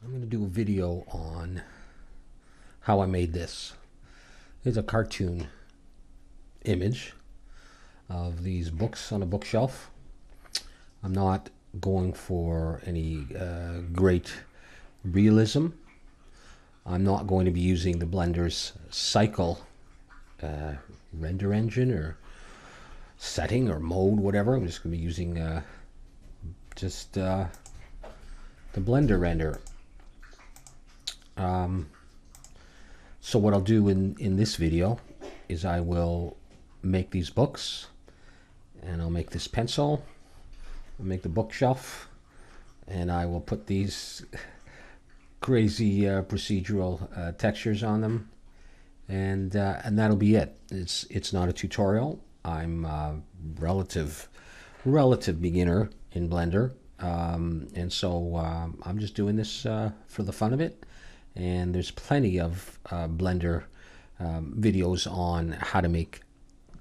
I'm going to do a video on how I made this. It's a cartoon image of these books on a bookshelf. I'm not going for any great realism. I'm not going to be using the Blender's cycle render engine or setting or mode, whatever. I'm just going to be using just the Blender render. So what I'll do in this video is I will make these books, and I'll make this pencil, I'll make the bookshelf, and I will put these crazy procedural textures on them, and that'll be it. It's not a tutorial. I'm a relative beginner in Blender, and so I'm just doing this for the fun of it. And there's plenty of Blender videos on how to make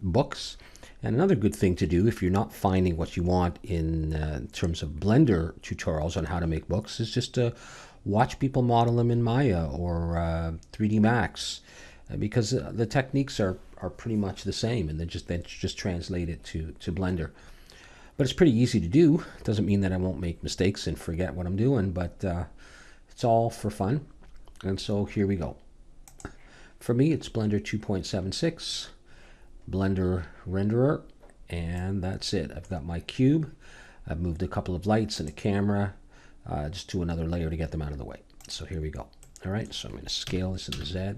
books. And another good thing to do if you're not finding what you want in terms of Blender tutorials on how to make books is just to watch people model them in Maya or 3D Max, because the techniques are pretty much the same, and they just translate it to Blender. But it's pretty easy to do. It doesn't mean that I won't make mistakes and forget what I'm doing, but it's all for fun. And so here we go. For me, it's Blender 2.76, Blender renderer, and that's it. I've got my cube. I've moved a couple of lights and a camera just to another layer to get them out of the way. So here we go. All right, so I'm going to scale this into Z.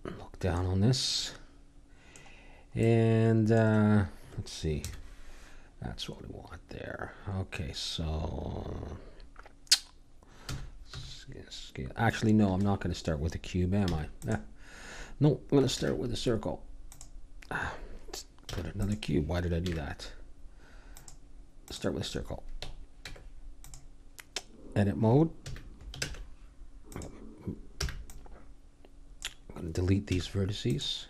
Look down on this. And let's see. That's what we want there. Okay, so scale. Actually, no, I'm not going to start with a cube, am I? No, I'm going to start with a circle. Put another cube. Why did I do that? Start with a circle. Edit mode. I'm going to delete these vertices.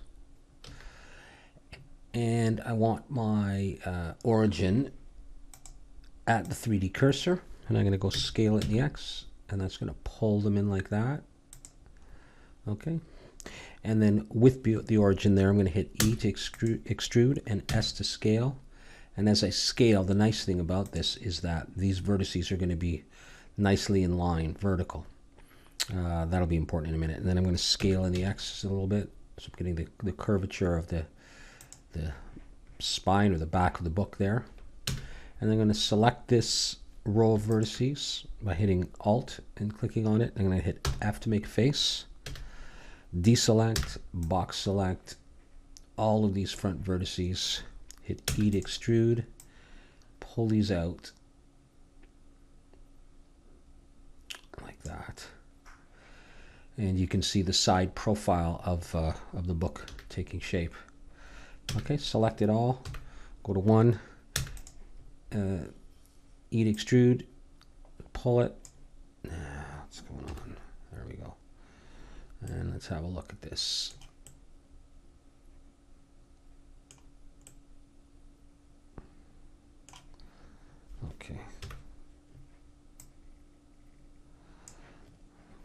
And I want my origin at the 3D cursor, and I'm going to go scale it in the X, and that's going to pull them in like that. Okay, and then with the origin there, I'm going to hit E to extrude and S to scale. And as I scale, the nice thing about this is that these vertices are going to be nicely in line, vertical. That'll be important in a minute. And then I'm going to scale in the X a little bit, so I'm getting the curvature of the spine or the back of the book there. And I'm going to select this row of vertices by hitting Alt and clicking on it. I'm going to hit F to make a face, deselect, box select all of these front vertices, hit E to extrude, pull these out like that. And you can see the side profile of the book taking shape. Okay, select it all, go to 1, E to extrude, pull it. What's going on? There we go. And let's have a look at this. Okay.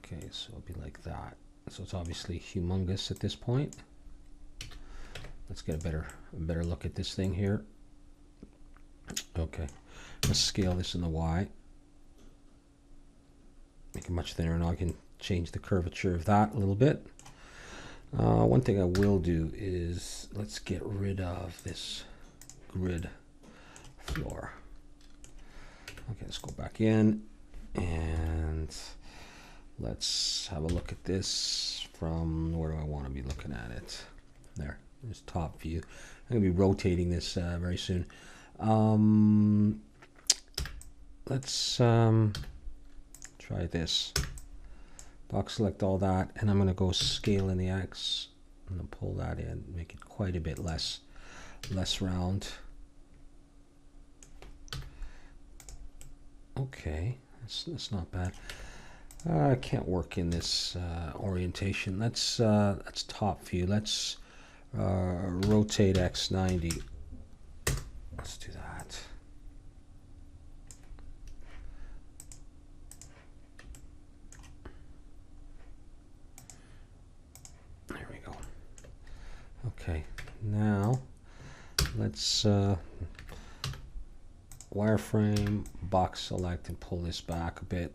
Okay, so it'll be like that. So it's obviously humongous at this point. Let's get a better look at this thing here. Okay, let's scale this in the Y. Make it much thinner, and I can change the curvature of that a little bit. One thing I will do is let's get rid of this grid floor. Okay, let's go back in and let's have a look at this from where do I want to be looking at it? There. This top view. I'm going to be rotating this very soon. Let's try this. Box select all that, and I'm going to go scale in the X. I'm going to pull that in, make it quite a bit less round. Okay, that's not bad. I can't work in this orientation. That's top view. Let's rotate X 90. Let's do that. Okay, now let's wireframe, box select, and pull this back a bit.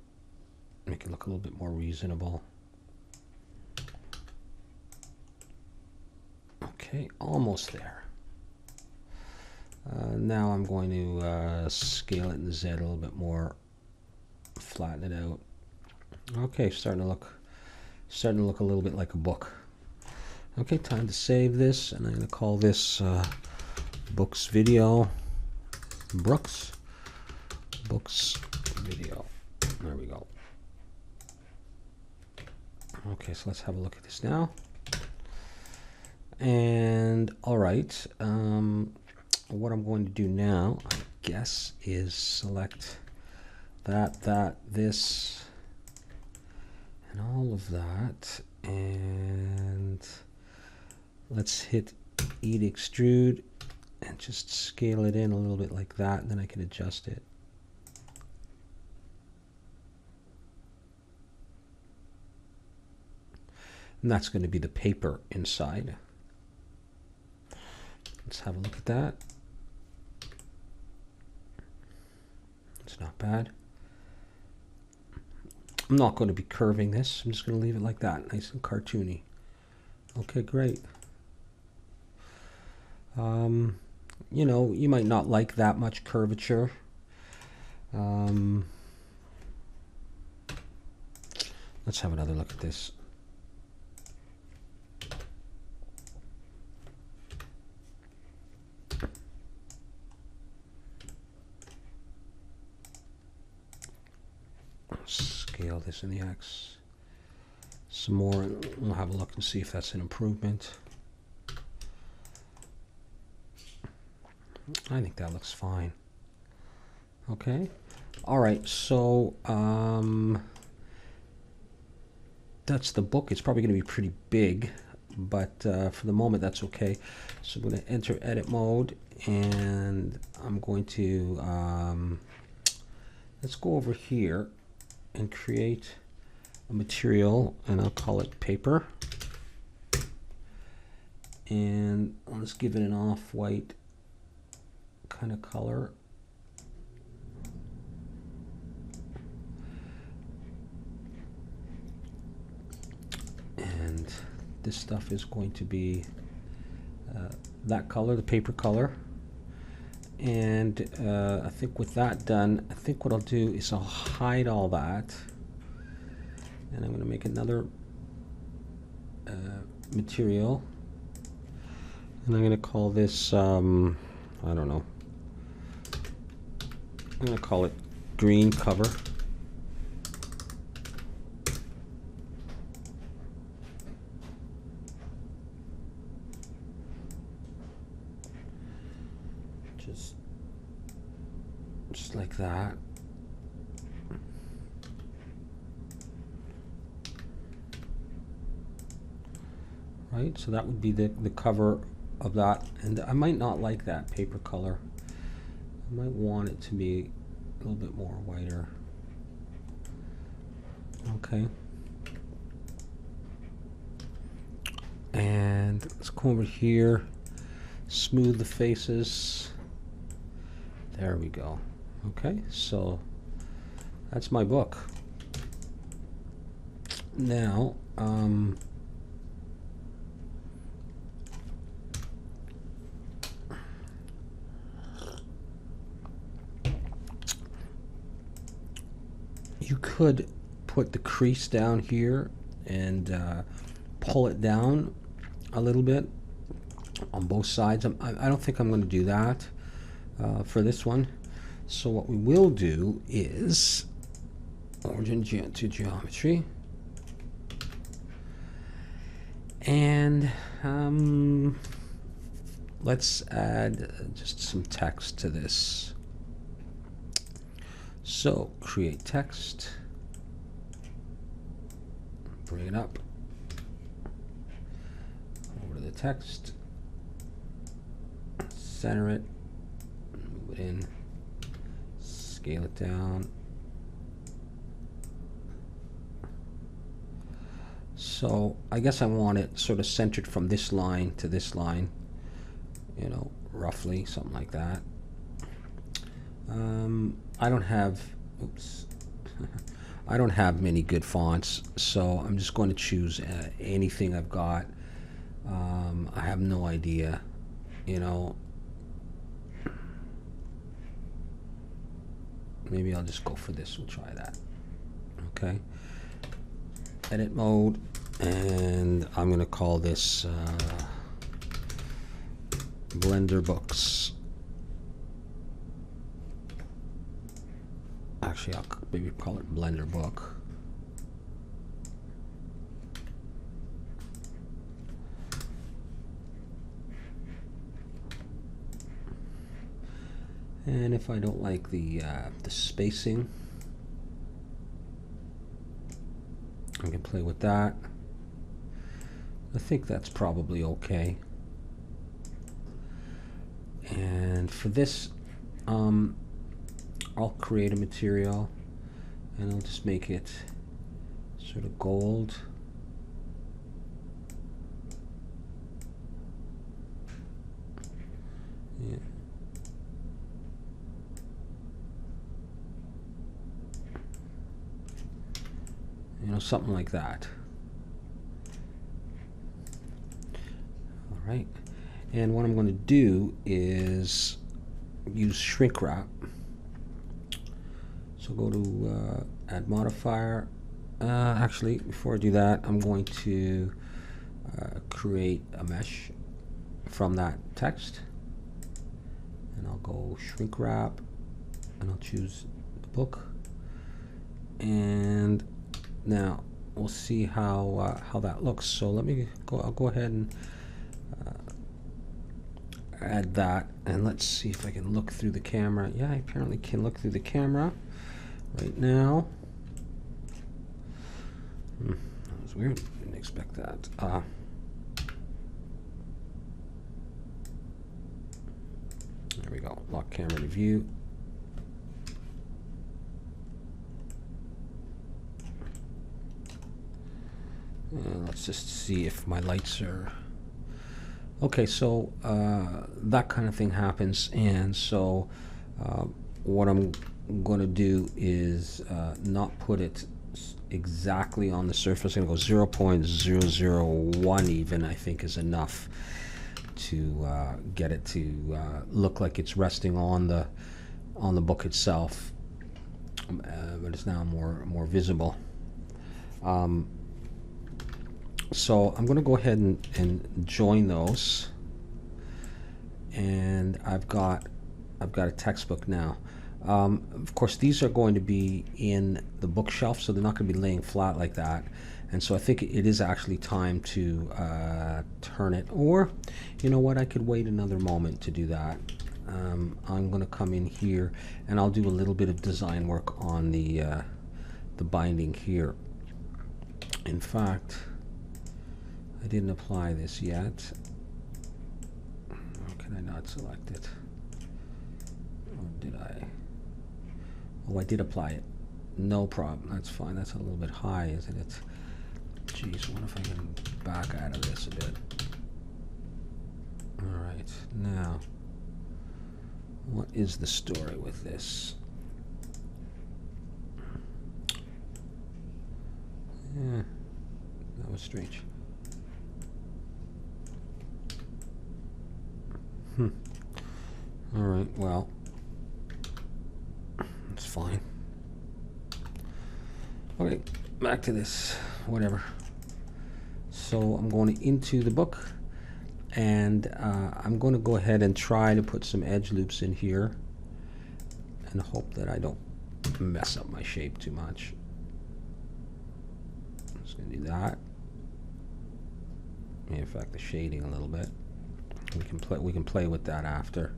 Make it look a little bit more reasonable. Okay, almost there. Now I'm going to scale it in Z a little bit more, flatten it out. Okay, starting to look a little bit like a book. Okay, time to save this, and I'm going to call this Books Video. Books Video. There we go. Okay, so let's have a look at this now. And all right, what I'm going to do now, I guess, is select that, this, and all of that, and let's hit E to extrude and just scale it in a little bit like that, and then I can adjust it. And that's going to be the paper inside. Let's have a look at that. It's not bad. I'm not going to be curving this. I'm just going to leave it like that, nice and cartoony. Okay, great. You know, you might not like that much curvature. Let's have another look at this. Scale this in the X some more, and we'll have a look and see if that's an improvement. I think that looks fine. Okay. All right. So that's the book. It's probably going to be pretty big, but for the moment, that's okay. So I'm going to enter edit mode, and I'm going to let's go over here and create a material, and I'll call it paper. And let's give it an off-white kind of color. And this stuff is going to be that color, the paper color. And I think with that done, I think what I'll do is I'll hide all that. And I'm going to make another material. And I'm going to call this, I don't know. I'm going to call it green cover. Just like that. Right, so that would be the cover of that. And I might not like that paper color. I might want it to be a little bit more whiter. Okay. And let's go over here, smooth the faces. There we go. Okay, so that's my book. Now, you could put the crease down here and pull it down a little bit on both sides. I don't think I'm going to do that for this one. So what we will do is origin to geometry, and let's add just some text to this. So create text, bring it up over to the text, center it, move it in, scale it down. So I guess I want it sort of centered from this line to this line, you know, roughly, something like that. I don't have, oops, I don't have many good fonts, so I'm just going to choose anything I've got. I have no idea, you know. Maybe I'll just go for this. We'll try that. Okay. Edit mode, and I'm going to call this Blender Books. Actually, I'll maybe call it Blender Book. And if I don't like the spacing, I can play with that. I think that's probably okay. And for this, I'll create a material and I'll just make it sort of gold. Yeah. You know, something like that. All right. And what I'm going to do is use shrink wrap. So go to add modifier. Actually, before I do that, I'm going to create a mesh from that text. And I'll go shrink wrap, and I'll choose the book. And now we'll see how that looks. So let me go. I'll go ahead and add that, and let's see if I can look through the camera. Yeah, I apparently can look through the camera right now. That was weird. Didn't expect that. There we go. Lock camera to view. Let's just see if my lights are okay. So that kind of thing happens, and so what I'm going to do is not put it exactly on the surface. I'm going to go 0.001 even, I think, is enough to get it to look like it's resting on the book itself, but it's now more visible. So I'm going to go ahead and join those, and I've got a textbook now. Of course, these are going to be in the bookshelf, so they're not going to be laying flat like that. And so I think it is actually time to turn it. Or, you know what? I could wait another moment to do that. I'm going to come in here, and I'll do a little bit of design work on the binding here. In fact, I didn't apply this yet. Or can I not select it? Or did I? Oh, I did apply it. No problem. That's fine. That's a little bit high, isn't it? Geez, what if I can back out of this a bit? All right. Now, what is the story with this? Yeah, that was strange. All right, well, it's fine. Okay, back to this, whatever. So I'm going into the book, and I'm going to go ahead and try to put some edge loops in here and hope that I don't mess up my shape too much. I'm just going to do that. In fact, the shading a little bit. We can play with that after.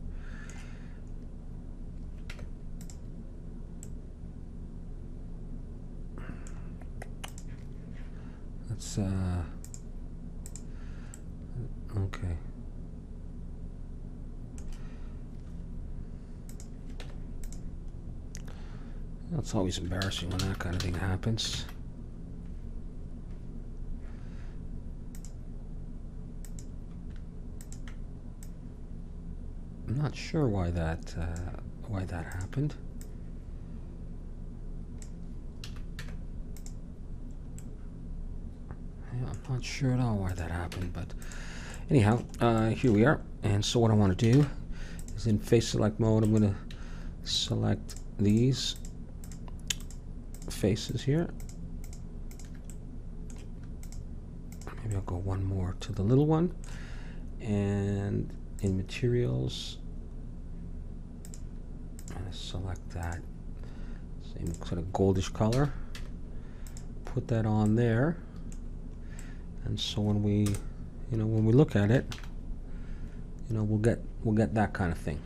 Let's okay. That's always embarrassing when that kind of thing happens. not sure why that happened. Yeah, I'm not sure at all why that happened, but anyhow, here we are. And so what I want to do is in face select mode, I'm going to select these faces here. Maybe I'll go one more to the little one. And in materials, I'm going to select that same sort of goldish color. Put that on there. And so when we, when we look at it, we'll get that kind of thing.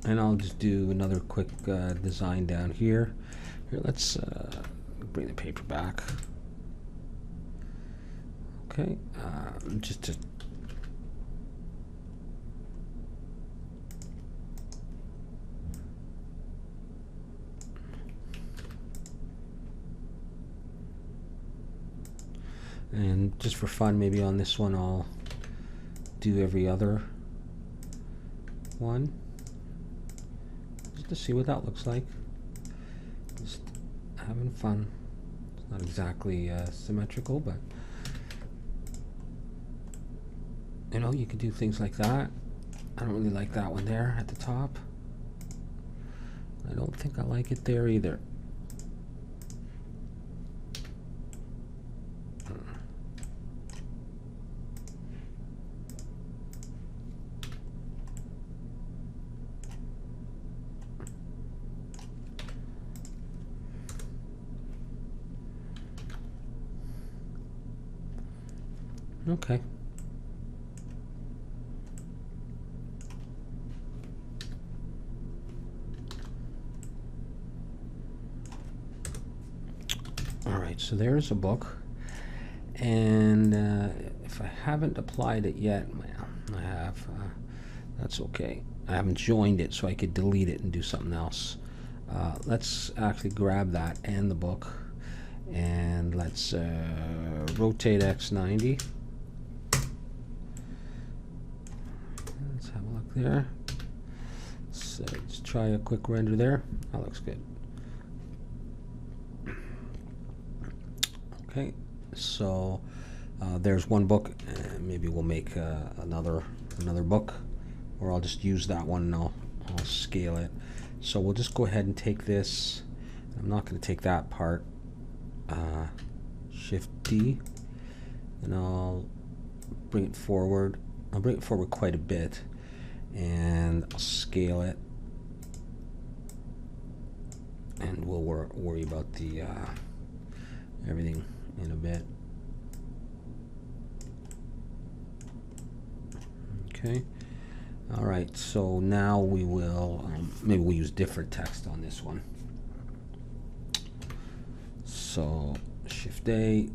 And I'll just do another quick design down here. Here, let's bring the paper back. Okay, just to and just for fun, maybe on this one I'll do every other one just to see what that looks like. Just having fun. It's not exactly symmetrical, but you could do things like that. I don't really like that one there at the top. I don't think I like it there either. Okay. All right, so there's a book. And if I haven't applied it yet, well, I have. That's okay. I haven't joined it, so I could delete it and do something else. Let's actually grab that and the book. And let's rotate X 90. Let's have a look there. So let's try a quick render there. That looks good. Okay, so there's one book. Maybe we'll make another book, or I'll just use that one and I'll scale it. So we'll just go ahead and take this. I'm not going to take that part. Shift D, and I'll bring it forward. I'll bring it forward quite a bit, and I'll scale it, and we'll worry about the everything in a bit. Okay. All right. So now we will maybe we'll use different text on this one. So Shift A,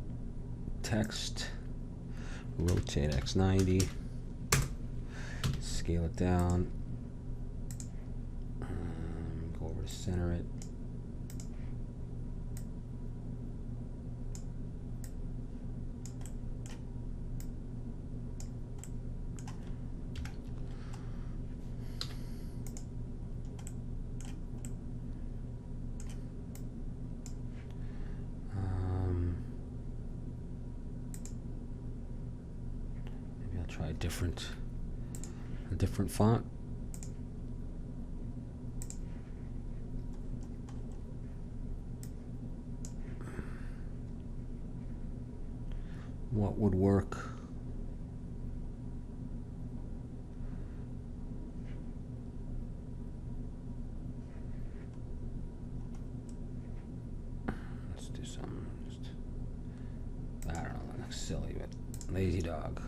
text, rotate X 90, scale it down, go over to center it. Try a different font. What would work? Let's do something. Just, I don't know, that looks silly, but lazy dog.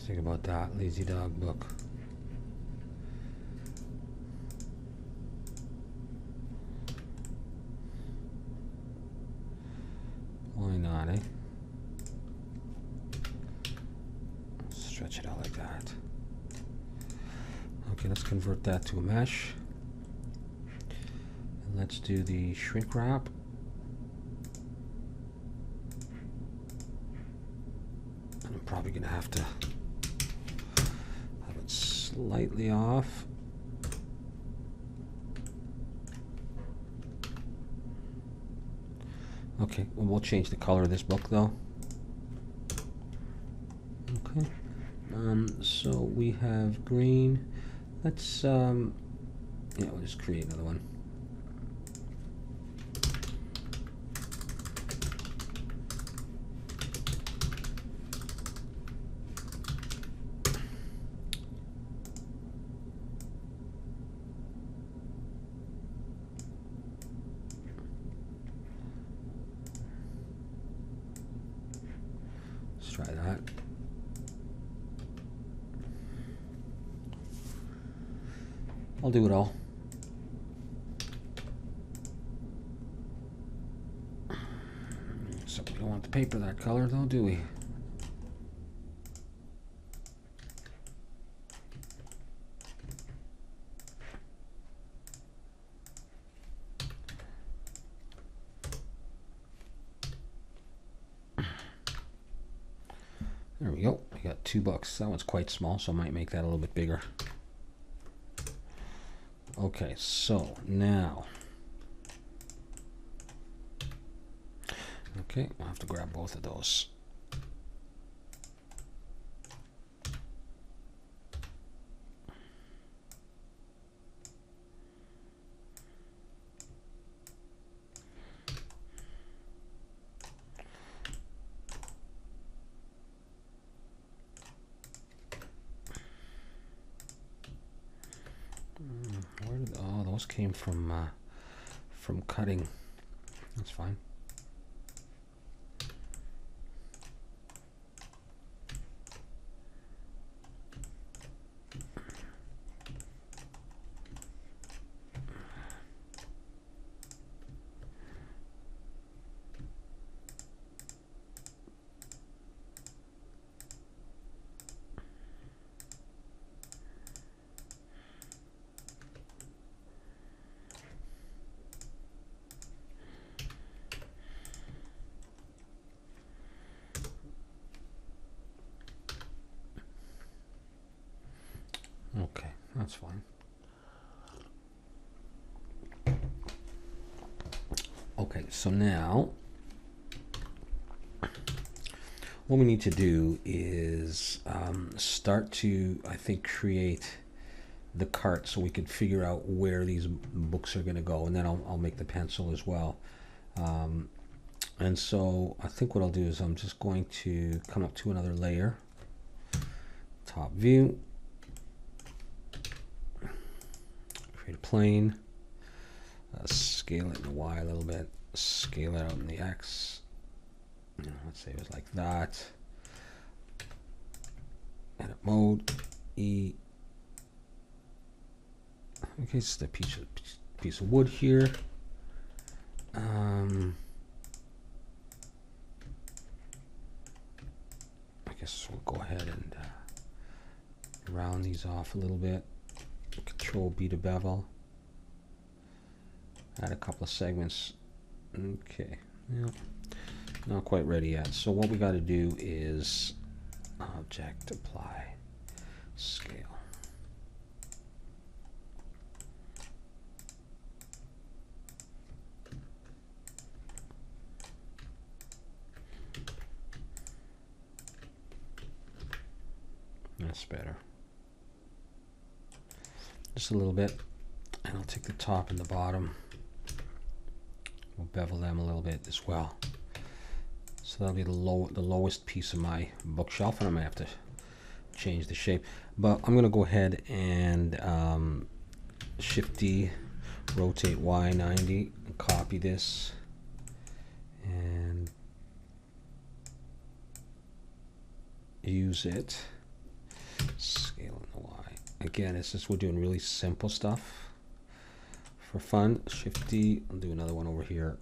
Think about that lazy dog book. convert that to a mesh. And let's do the shrink wrap. I'm probably going to have to have it slightly off. Okay, well, we'll change the color of this book though. Okay, so we have green. Let's, yeah, we'll just create another one. Let's try that. I'll do it all. So we don't want the paper that color though, do we? There we go. We got 2 books. That one's quite small, so I might make that a little bit bigger. Okay, so now, okay, I'll have to grab both of those. Where did, oh, those came from cutting. That's fine. Okay, that's fine. Okay, so now what we need to do is start to, I think, create the cart so we can figure out where these books are going to go, and then I'll make the pencil as well. And so I think what I'll do is I'm just going to come up to another layer, top view, create a plane, scale it in the Y a little bit, scale it out in the X. Let's say it was like that. Edit mode, E. Okay, just a piece of wood here. I guess we'll go ahead and round these off a little bit. Control B to bevel. Add a couple of segments. Okay, yeah, not quite ready yet. So what we got to do is object, apply, scale. That's better. Just a little bit, and I'll take the top and the bottom. We'll bevel them a little bit as well. So that'll be the lowest piece of my bookshelf, and I might have to change the shape. But I'm going to go ahead and Shift D, rotate Y 90, and copy this, and use it. Scale in the Y. Again, it's just we're doing really simple stuff for fun. Shift D. I'll do another one over here.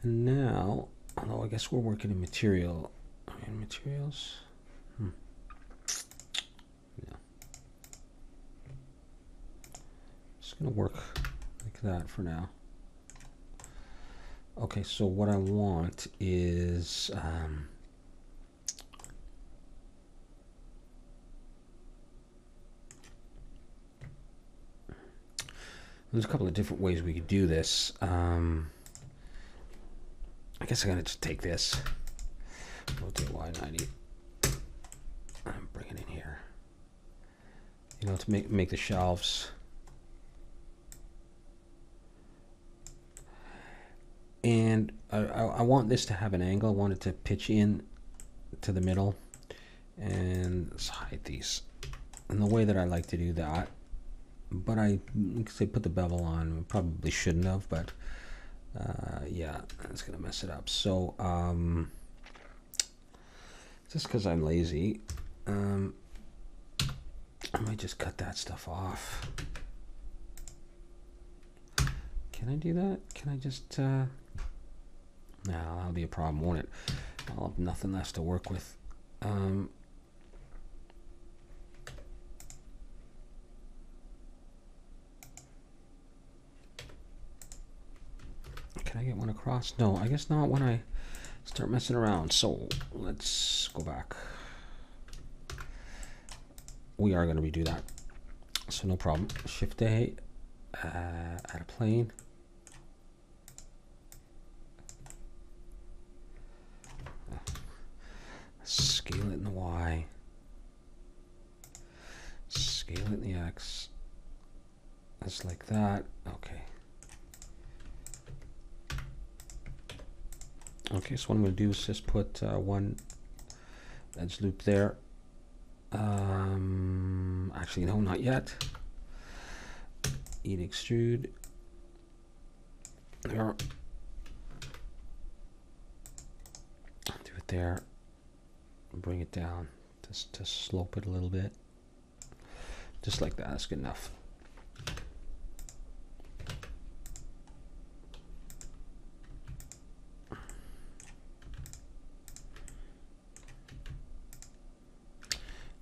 And now, although I guess we're working in material, And materials. Yeah. Just gonna work like that for now. Okay, so what I want is there's a couple of different ways we could do this. I guess I'm gonna just take this, rotate Y90, and bring it in here. You know, to make the shelves. And I want this to have an angle. I want it to pitch in to the middle, and let's hide these. And the way that I like to do that, but I say put the bevel on. I probably shouldn't have, but yeah, that's gonna mess it up. So just because I'm lazy, I might just cut that stuff off. Can I do that? Can I just no, that'll be a problem, won't it? I'll have nothing left to work with. Can I get one across? No, I guess not when I start messing around. So let's go back. We are going to redo that. So no problem. Shift A, add a plane. Scale it in the Y. Scale it in the X. Just like that. Okay. Okay, so what I'm going to do is just put one edge loop there. Actually, no, not yet. Extrude. There. Do it there. Bring it down just to slope it a little bit. Just like that. That's good enough.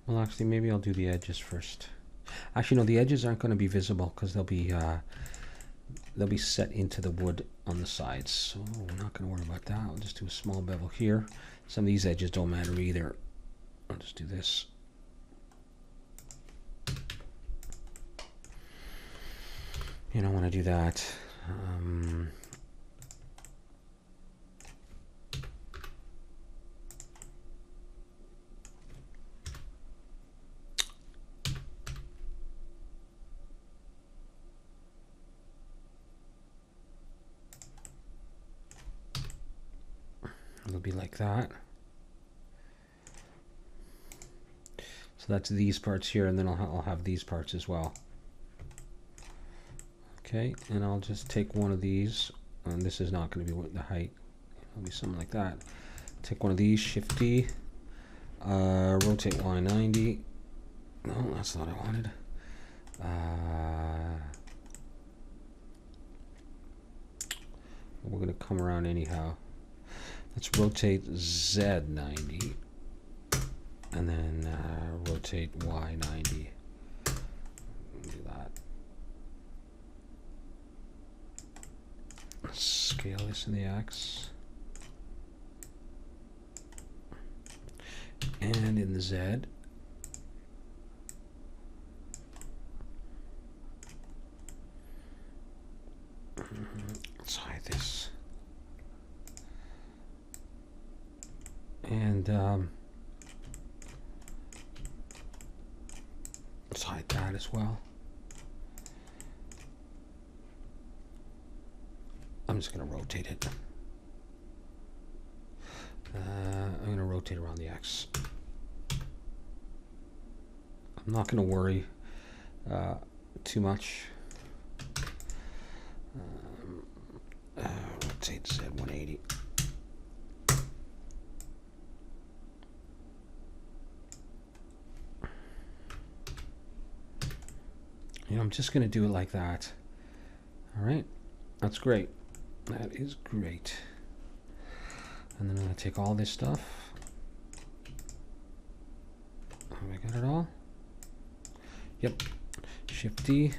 Well, actually, maybe I'll do the edges first. Actually, no, the edges aren't going to be visible because they'll be set into the wood on the sides. So we're not going to worry about that. I'll just do a small bevel here. Some of these edges don't matter either. I'll just do this. You don't want to do that. It'll be like that. So that's these parts here, and then I'll have these parts as well. Okay, and I'll just take one of these, and this is not going to be the height. It'll be something like that. Take one of these, Shift D, rotate Y90. No, that's not what I wanted. We're going to come around anyhow. Let's rotate Z90 and then rotate Y90. Do that. Scale this in the X and in the Z. Let's hide this. And let's hide that as well. I'm just going to rotate it. I'm going to rotate around the X. I'm not going to worry too much. Rotate Z180. You know, I'm just going to do it like that. All right. That's great. That is great. And then I'm going to take all this stuff I got it all? Yep. Shift D.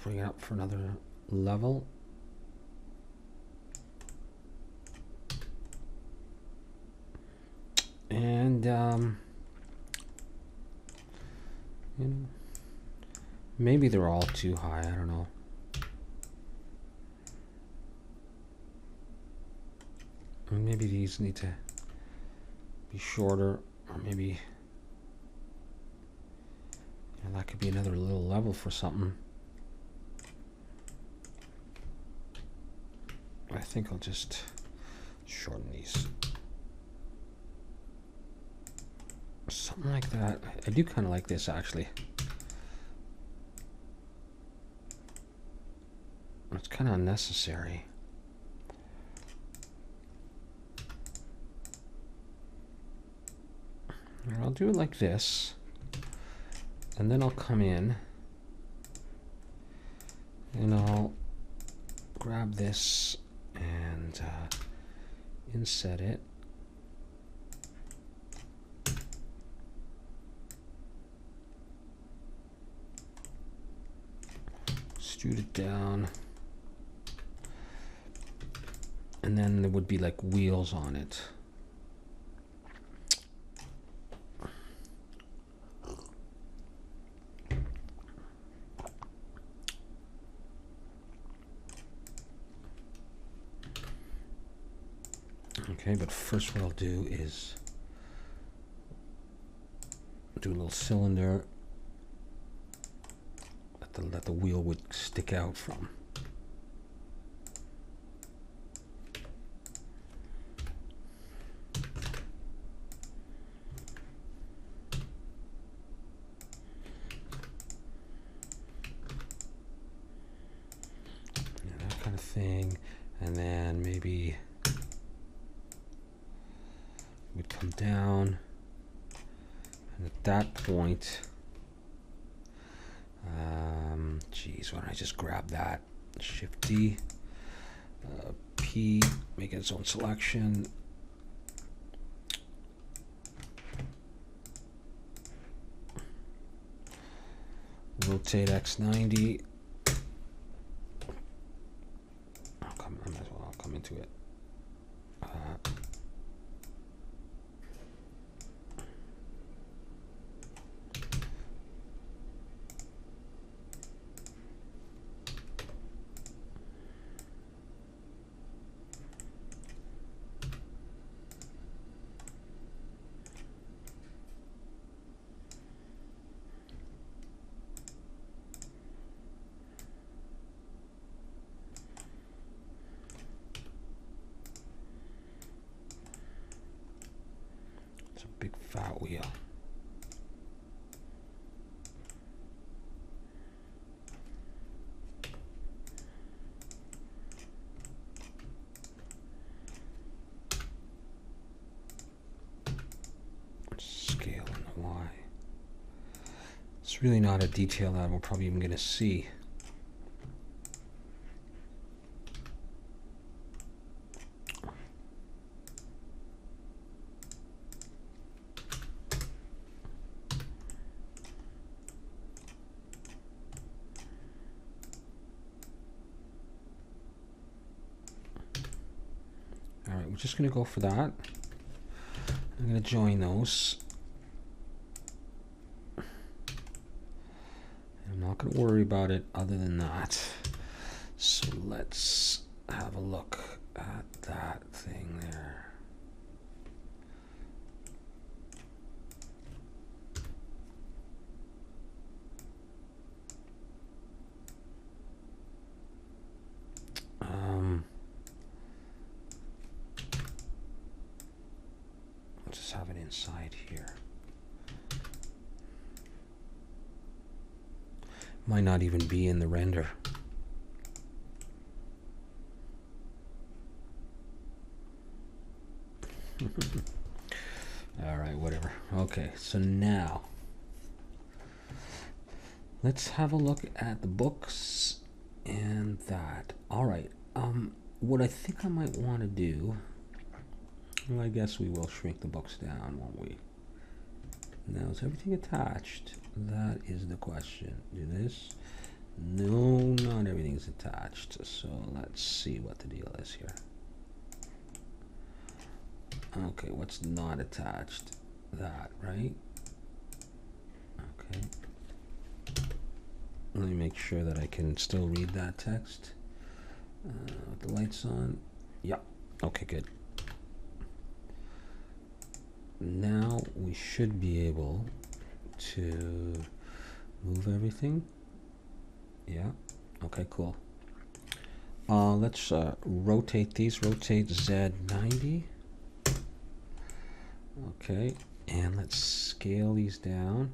Bring it up for another level. And you know, maybe they're all too high, I don't know. Or maybe these need to be shorter, or maybe, you know, that could be another little level for something. I think I'll just shorten these. Something like that. I do kind of like this, actually. It's kind of unnecessary. I'll do it like this, and then I'll come in and I'll grab this and inset it. Extrude it down. And then there would be like wheels on it. Okay, but first what I'll do is do a little cylinder that the wheel would stick out from. Yeah, that kind of thing. And then maybe we'd come down, and at that point, geez, why don't I just grab that? Shift D, P, make it its own selection. Rotate X90. I might as well, I'll come into it. Big fat wheel. Scale and Y. It's really not a detail that we're probably even going to see. We're just going to go for that. I'm going to join those. I'm not going to worry about it other than that. So let's have a look at that thing there. Just have it inside here. Might not even be in the render. All right, whatever. Okay, so now let's have a look at the books and that. All right. What I think I might want to do Well, I guess we will shrink the books down, won't we? Now, is everything attached? That is the question. Do this? No, not everything is attached. So let's see what the deal is here. Okay, what's not attached? That, right? Okay. Let me make sure that I can still read that text. With the lights on. Yep. Okay, good. Now we should be able to move everything. Yeah. Okay, cool. Let's rotate these. Rotate Z90. Okay. And let's scale these down.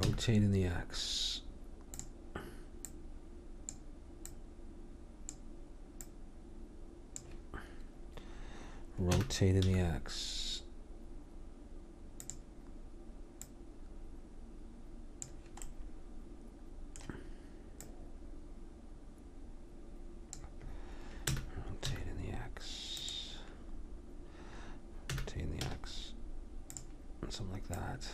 Rotating the X. Rotating the X. Rotating the X. Rotating the X. Something like that.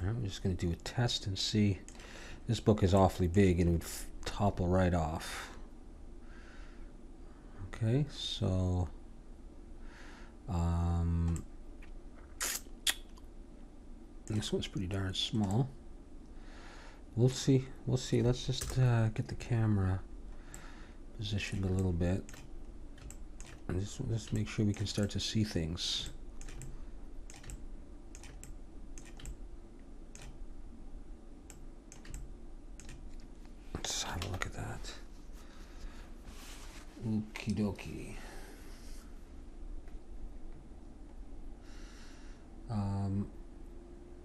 I'm just going to do a test and see. This book is awfully big and it would topple right off. Okay, so this one's pretty darn small. We'll see. We'll see. Let's just get the camera positioned a little bit. And just make sure we can start to see things. Let's have a look at that. Okie dokie.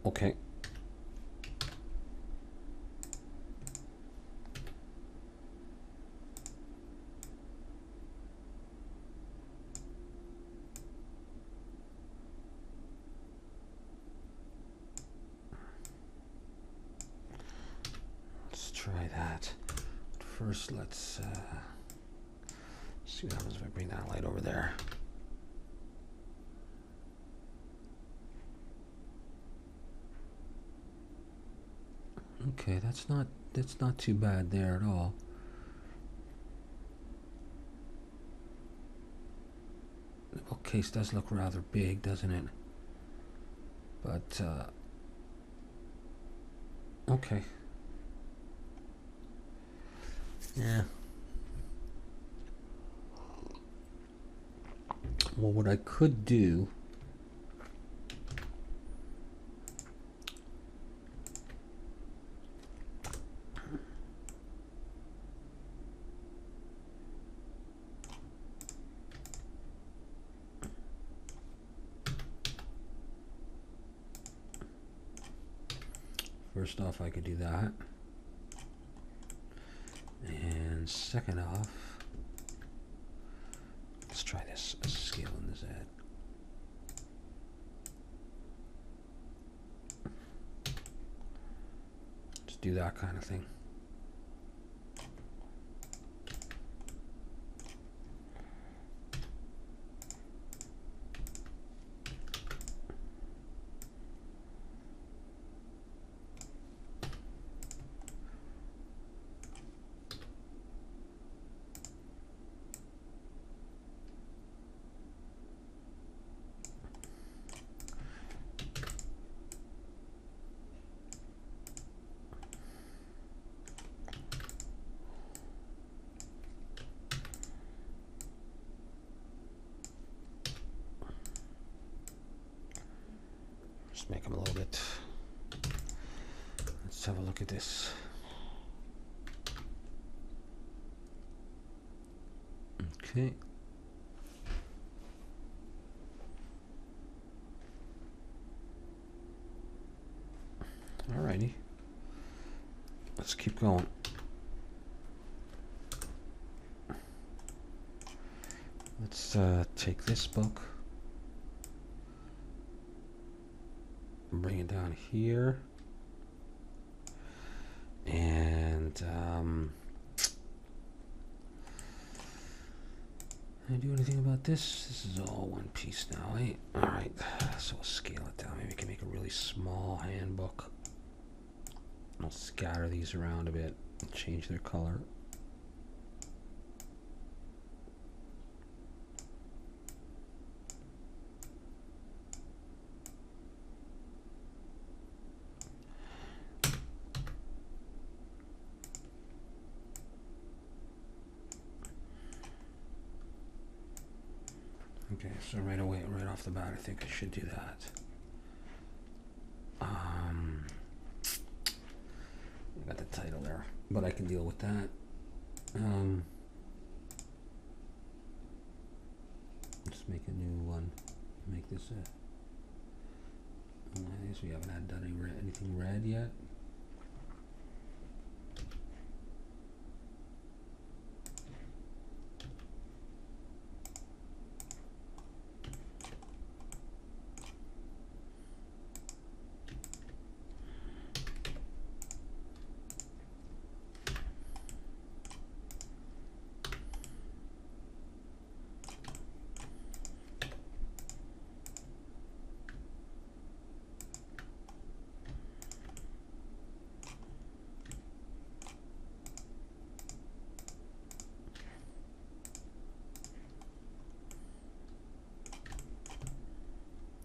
Okay. Let's try that. First, let's see what happens if I bring that light over there. Okay, that's not too bad there at all. The bookcase does look rather big, doesn't it? But okay. Yeah. Well, what I could do first off, I could do that. And second off, let's try this. Let's scale in the Z. Just do that kind of thing. Just make them a little bit. Let's have a look at this. Okay. Alrighty. Let's keep going. Let's take this book, bring it down here, and can I do anything about this? This is all one piece now, eh? Alright, so we'll scale it down. Maybe we can make a really small handbook. I'll scatter these around a bit and change their color. Okay, so right away, right off the bat, I think I should do that. I got the title there, but I can deal with that. Let's make a new one. Make this a. I guess we haven't had done anything red yet.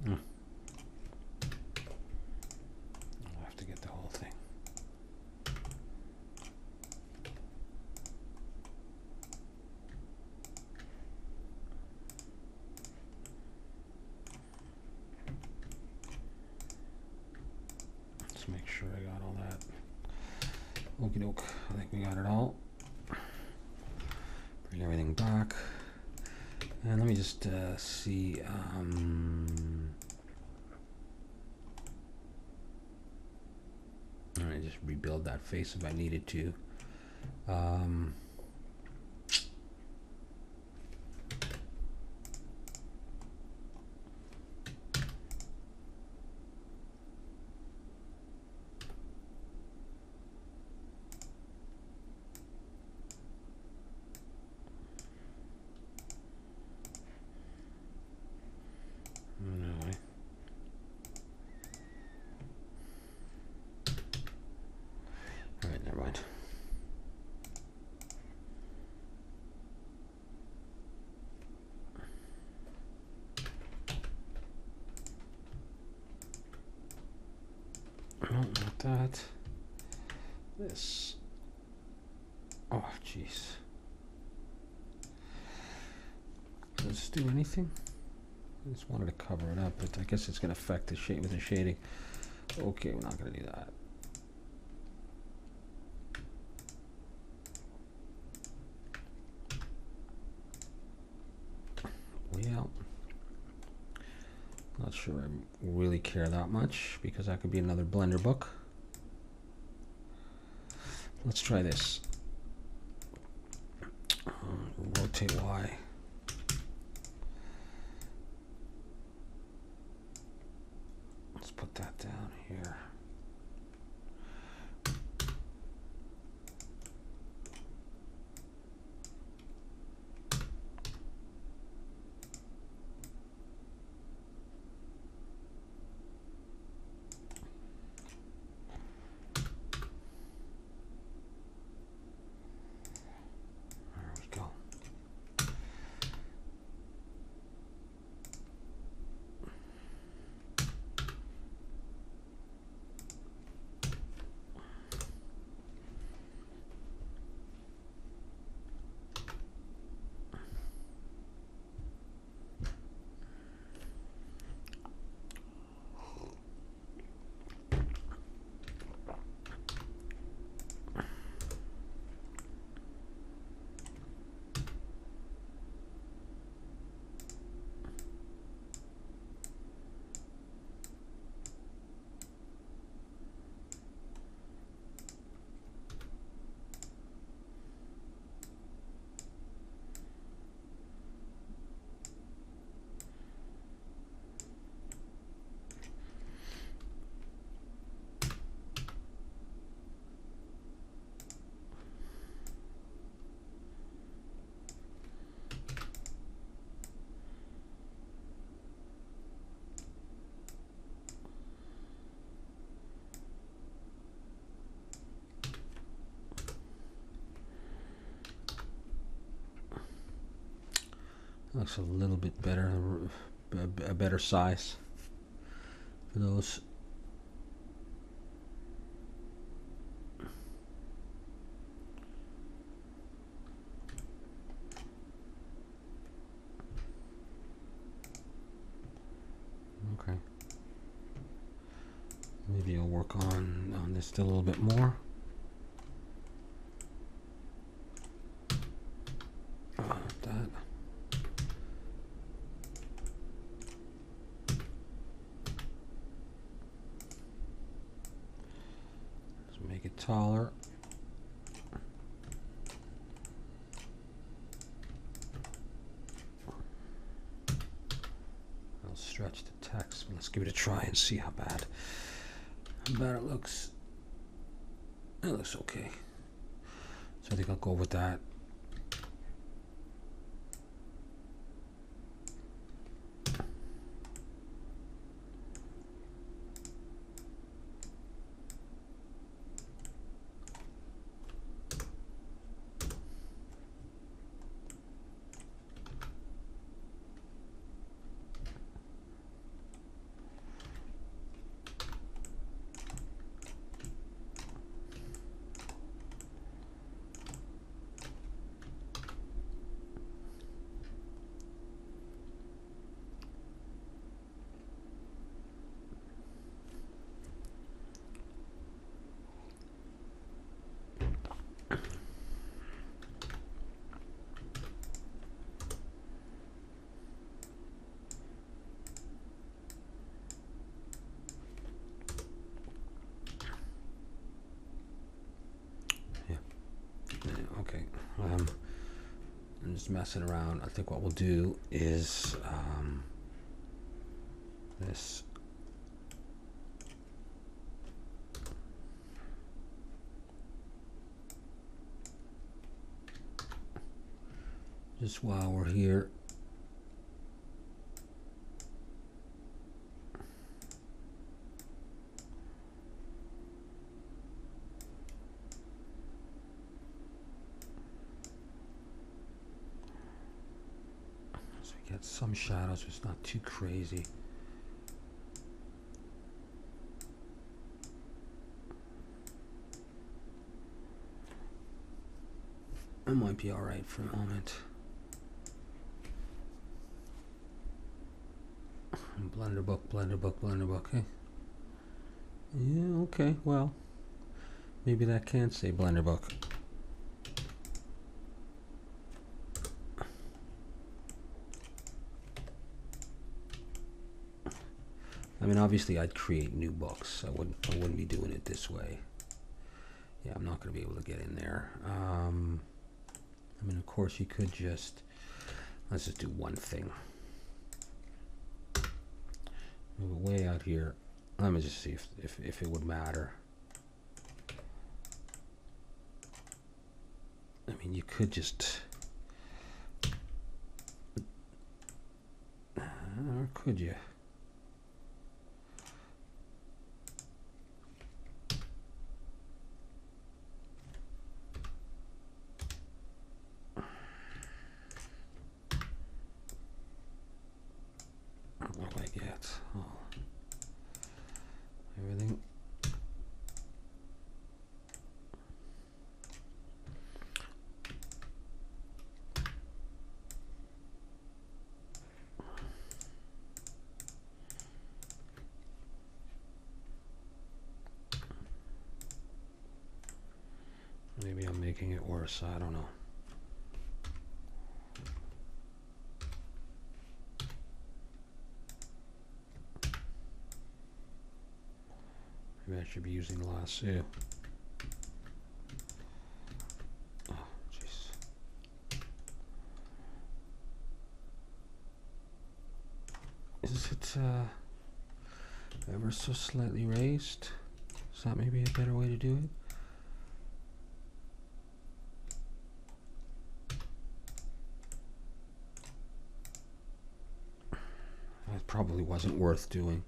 I'll have to get the whole thing. Let's make sure I got all that. Okie doke. I think we got it all. Bring everything back. And let me just see. Alright, just rebuild that face if I needed to. Anyway. Alright, never mind. No, not that. This. Oh, jeez. Does this do anything? I just wanted to cover it up, but I guess it's going to affect the shade with the shading. Okay, we're not going to do that. Well, not sure I really care that much because that could be another Blender book. Let's try this. Rotate Y. Let's put that down here. Looks a little bit better, a better size for those. Okay. Maybe I'll work on this still a little bit more. That. Let's make it taller. I'll stretch the text, but let's give it a try and see how bad it looks. It looks okay. So I think I'll go with that. Okay, I'm just messing around. I think what we'll do is this. Just while we're here, get some shadows, it's not too crazy. It might be all right for a moment. Blender book, blender book, blender book. Hey. Yeah, okay, well, maybe that can say blender book. I mean, obviously, I'd create new books. I wouldn't be doing it this way. Yeah, I'm not going to be able to get in there. I mean, of course, you could just, let's just do one thing. Move it way out here. Let me just see if it would matter. I mean, you could just, or could you? What do I get? Oh. Everything. Maybe I'm making it worse. I don't know. Maybe I should be using lasso. Oh, jeez. Is it ever so slightly raised? Is that maybe a better way to do it? That probably wasn't worth doing.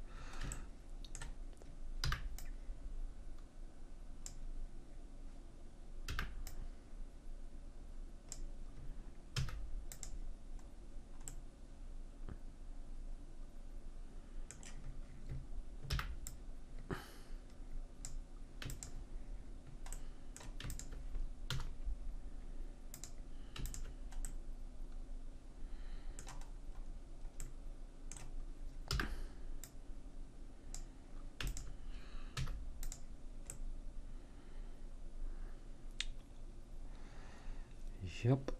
Yep.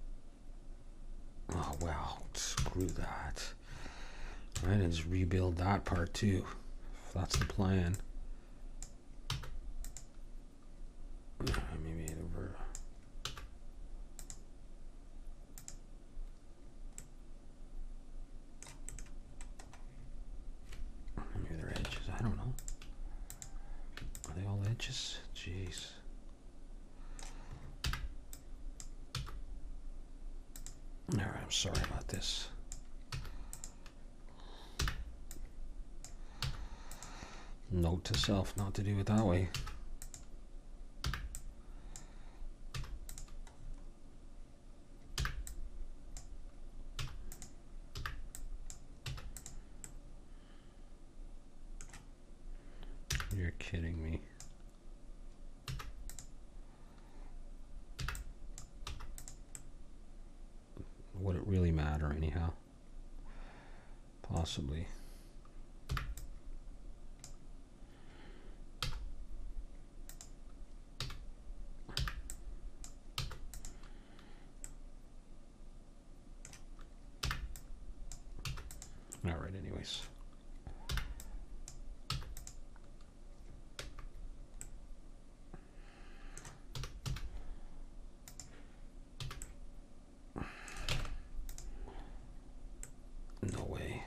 Oh, well, screw that. Right, and just rebuild that part too, if that's the plan. Maybe over. Maybe they're edges. I don't know. Are they all edges? Jeez. All right, I'm sorry about this. Note to self not to do it that way. You're kidding me. Would it really matter anyhow? Possibly. All right, anyways. No way.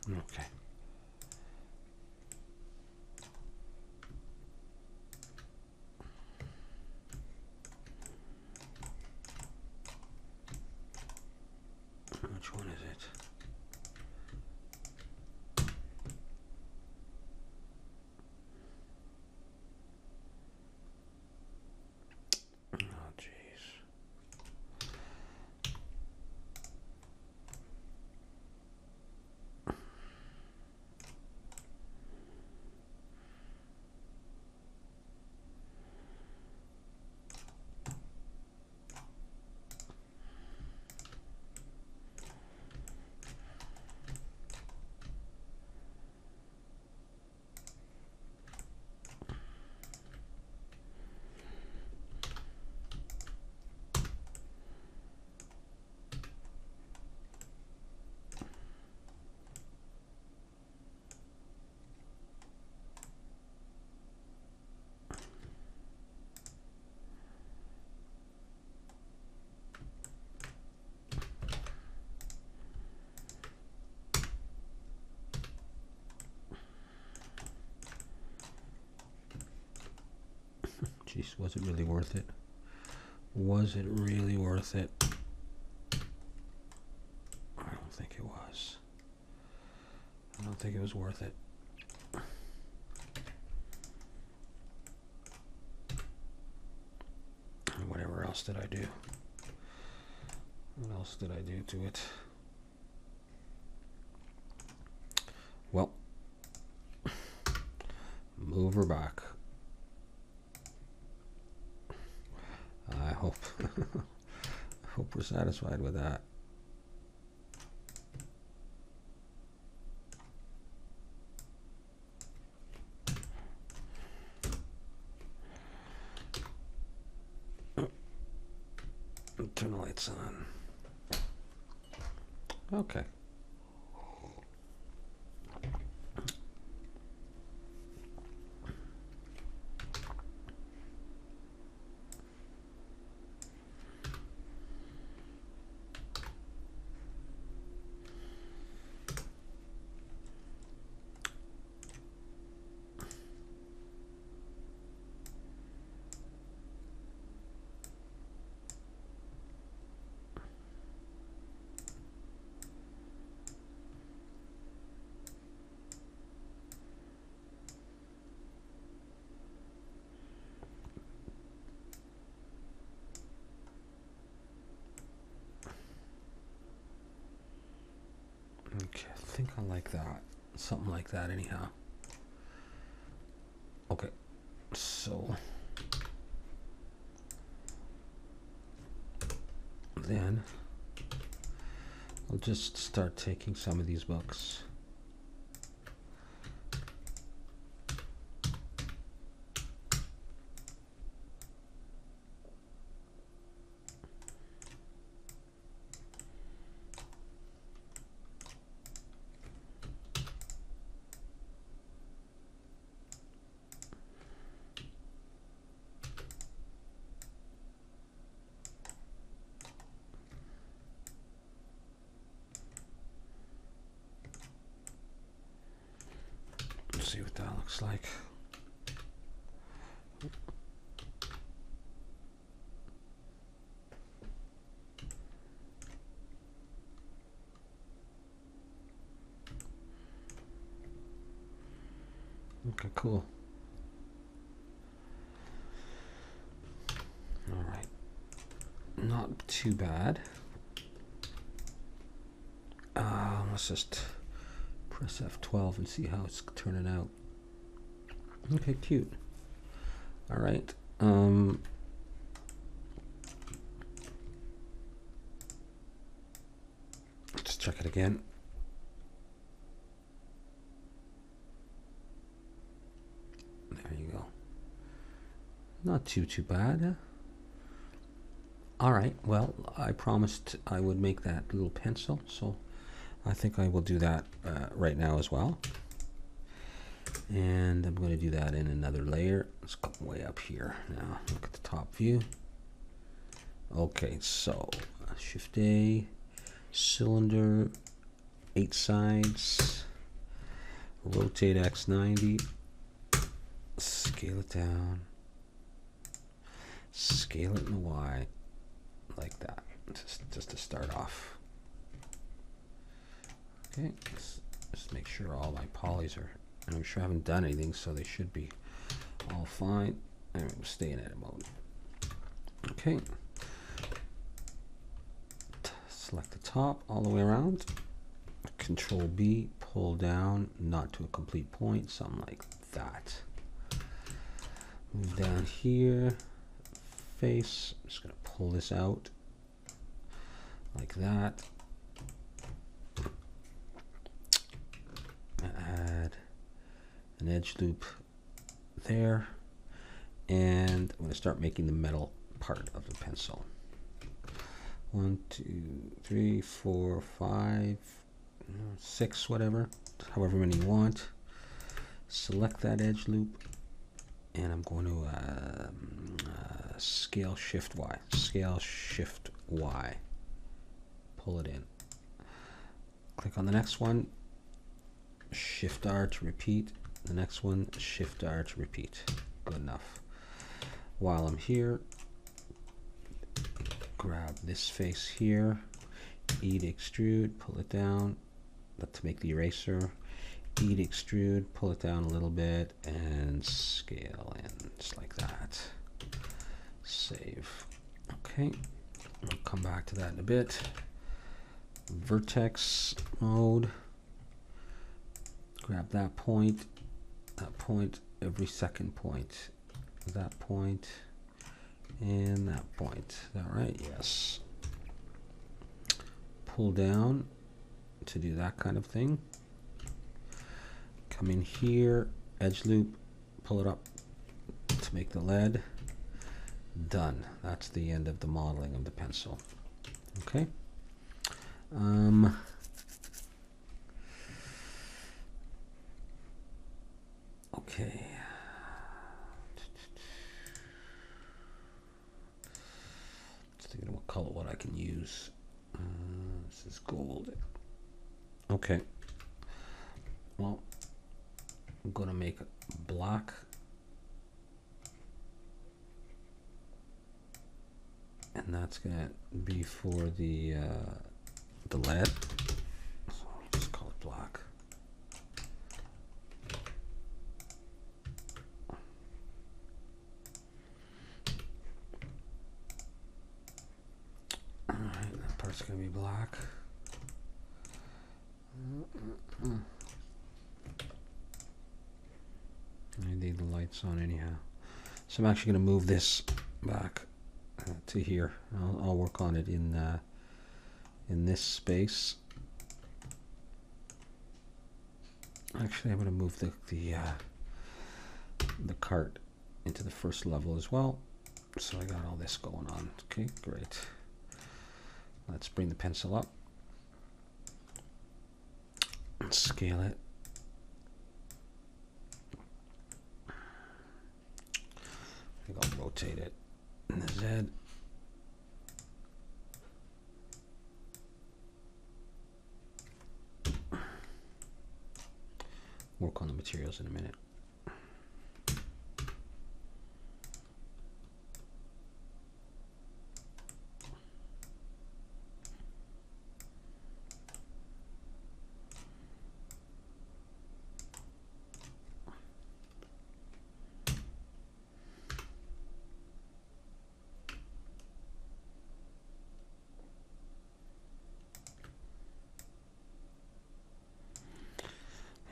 Okay. Which one is it? Oh, jeez. Jeez, was it really worth it? Was it really worth it? I don't think it was. I don't think it was worth it. And whatever else did I do? What else did I do to it? Well, move her back. I hope I hope we're satisfied with that. Turn the lights on. Okay. Okay, I think I like that. Something like that anyhow. Okay, so then I'll just start taking some of these books. See what that looks like. Okay, cool. All right. Not too bad. Let's just press F12 and see how it's turning out. Okay, cute. All right. Let's check it again. There you go. Not too bad. Huh? All right. Well, I promised I would make that little pencil, so I think I will do that right now as well. And I'm going to do that in another layer. Let's go way up here. Now look at the top view. Okay, so Shift A, cylinder, 8 sides, rotate X 90, scale it down, scale it in the Y, like that, just to start off. Okay, let's just make sure all my polys are, and I'm sure I haven't done anything, so they should be all fine. And we'll stay in edit mode. Okay. Select the top all the way around. Control B, pull down, not to a complete point, something like that. Move down here, face, I'm just gonna pull this out like that. Add an edge loop there, and I'm gonna start making the metal part of the pencil. 1, 2, 3, 4, 5, 6, whatever, however many you want. Select that edge loop, and I'm going to scale Shift Y. Scale Shift Y. Pull it in. Click on the next one. Shift R to repeat. The next one, Shift R to repeat. Good enough. While I'm here, grab this face here, E to extrude, pull it down, to make the eraser, E to extrude, pull it down a little bit, and scale in, just like that. Save. Okay, I'll come back to that in a bit. Vertex mode, grab that point, every second point, that point, and that point. Is that right? Yes. Pull down to do that kind of thing. Come in here, edge loop, pull it up to make the lead. Done. That's the end of the modeling of the pencil. Okay. Okay. Thinking what color, what I can use. This is gold. Okay. Well, I'm gonna make black. And that's gonna be for the lead. So I'll just call it black. Alright, that part's gonna be black. I need the lights on anyhow. So I'm actually gonna move this back to here. I'll work on it in this space. Actually, I'm going to move the cart into the first level as well. So I got all this going on. Okay, great. Let's bring the pencil up. Let's scale it. I think I'll rotate it in the Z. Work on the materials in a minute.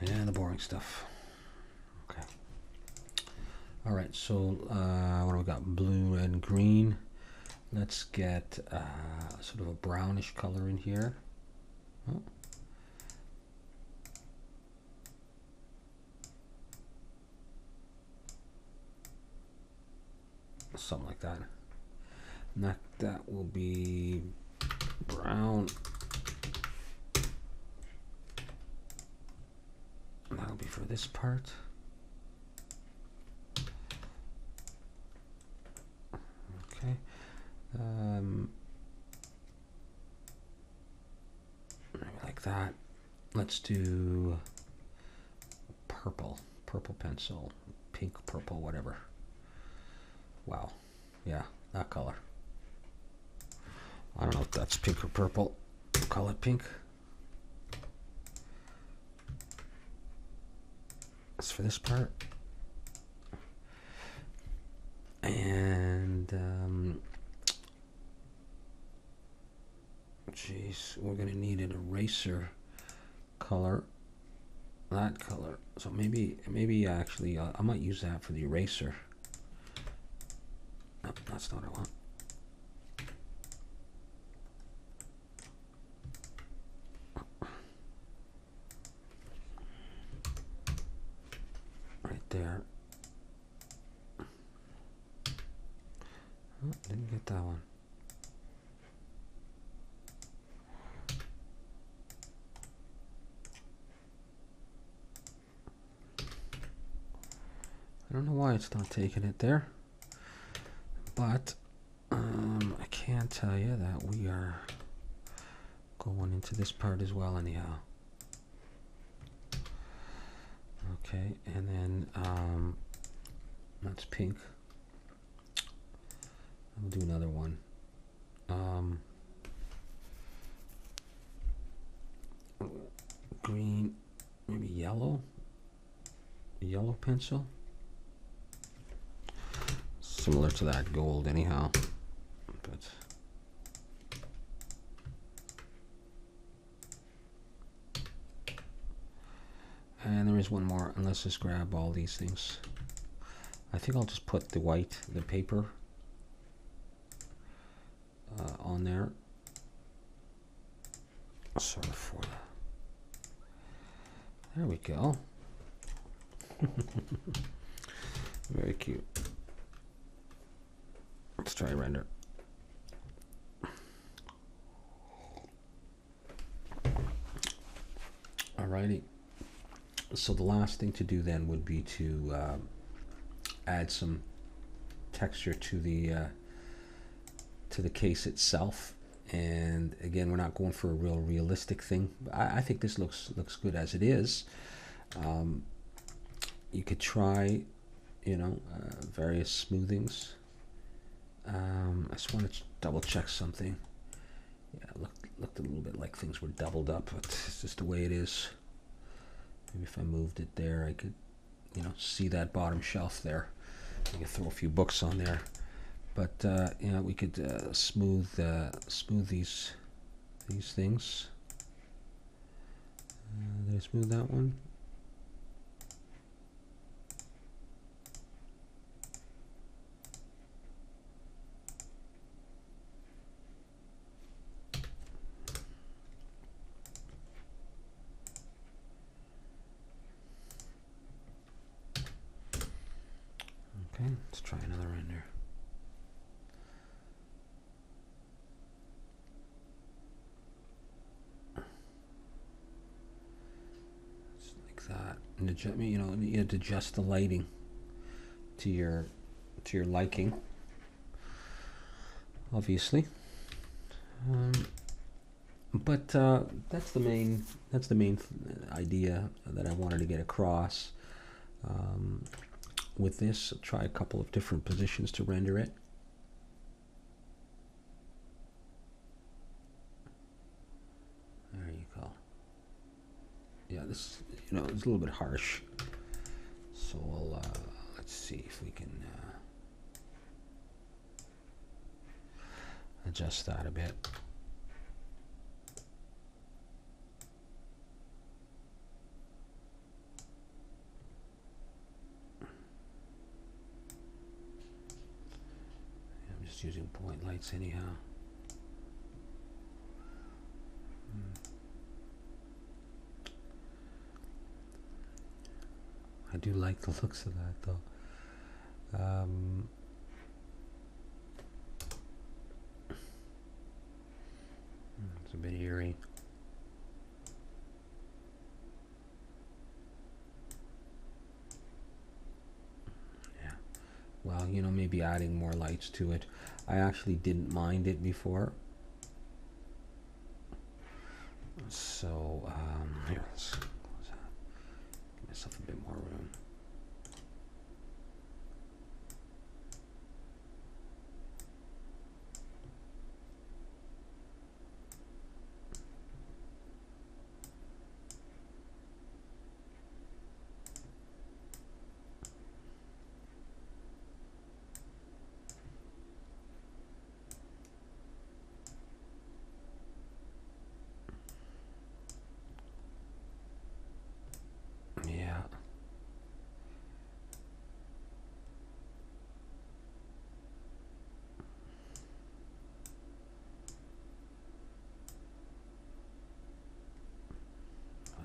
Yeah, the boring stuff. Okay. All right, so what do we got? Blue and green. Let's get sort of a brownish color in here. Oh. Something like that. And that will be brown. That'll be for this part. Okay. Like that. Let's do purple pencil, pink, purple, whatever. Wow. Yeah, that color. I don't know if that's pink or purple. I'll call it pink. That's for this part. And geez, we're gonna need an eraser color. That color. So maybe actually I might use that for the eraser. No, that's not what I want. Right there. Oh, didn't get that one. I don't know why it's not taking it there, but I can tell you that we are going into this part as well anyhow. Okay, and then that's pink. I'll do another one. Green, maybe yellow. Yellow pencil. Similar to that gold anyhow. But and there is one more, and let's just grab all these things. I think I'll just put the white, the paper on there. Sort of for there we go. Very cute. Let's try render. Alrighty. So the last thing to do then would be to add some texture to the case itself. And again, we're not going for a real realistic thing. I think this looks good as it is. You could try, various smoothings. I just want to double check something. Yeah, looked a little bit like things were doubled up, but it's just the way it is. Maybe if I moved it there, I could, see that bottom shelf there. I could throw a few books on there. But we could smooth these things. Did I smooth that one? Okay, let's try another render. Just like that. And adjust, you know, you have to adjust the lighting to your liking, obviously. But that's the main idea that I wanted to get across. With this, I'll try a couple of different positions to render it. There you go. Yeah, this, you know, it's a little bit harsh. So we'll let's see if we can adjust that a bit. I'm just using point lights anyhow. I do like the looks of that, though. It's a bit eerie. Yeah. Well, you know, maybe adding more lights to it. I actually didn't mind it before. So, here, let's close that. Give myself a bit more room. Yeah.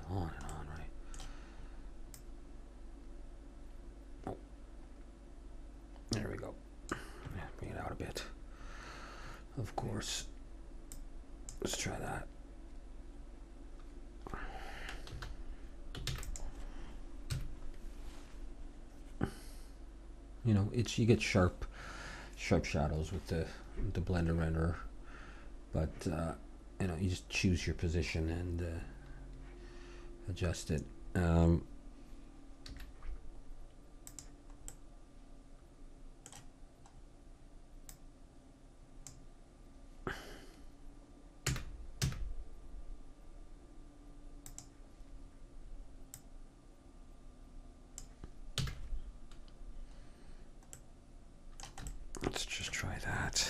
On and on, right? Oh. There we go. Yeah, bring it out a bit. Of course. Let's try that. You know, you get sharp shadows with the blender renderer, but you know, you just choose your position and adjust it. Let's just try that.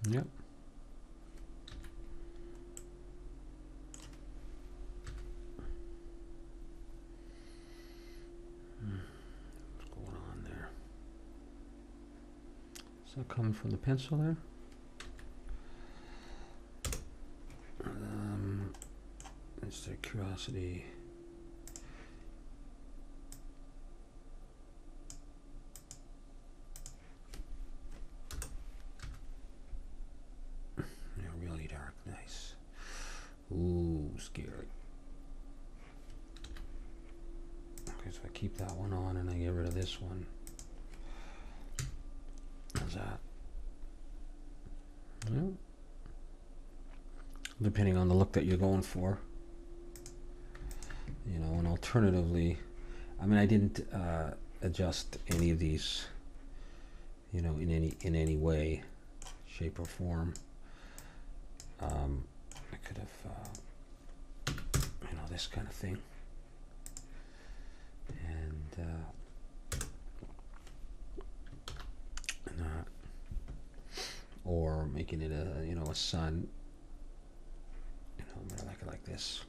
Yep. What's going on there? Is that coming from the pencil there? Just out of curiosity. Yeah, really dark, nice. Ooh, scary. Okay, so I keep that one on and I get rid of this one. How's that? Yeah. Depending on the look that you're going for. You know, and alternatively, I mean, I didn't adjust any of these, you know, in any way, shape or form. I could have, you know, this kind of thing, and or making it a, you know, a sun. You know, I'm gonna like it like this.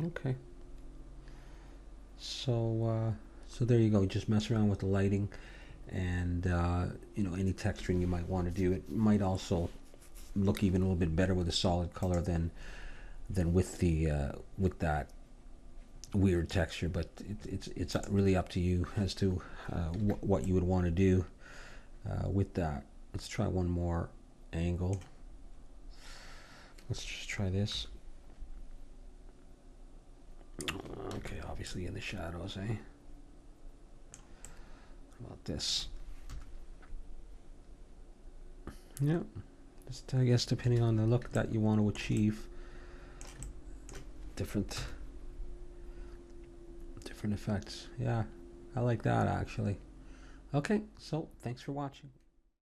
Okay. So so there you go. Just mess around with the lighting, and you know, any texturing you might want to do. It might also look even a little bit better with a solid color than with the with that weird texture. But it's really up to you as to what you would want to do with that. Let's try one more angle. Let's just try this. Okay, obviously in the shadows, eh? How about this? Yeah, just I guess depending on the look that you want to achieve, different effects. Yeah, I like that actually. Okay, so thanks for watching.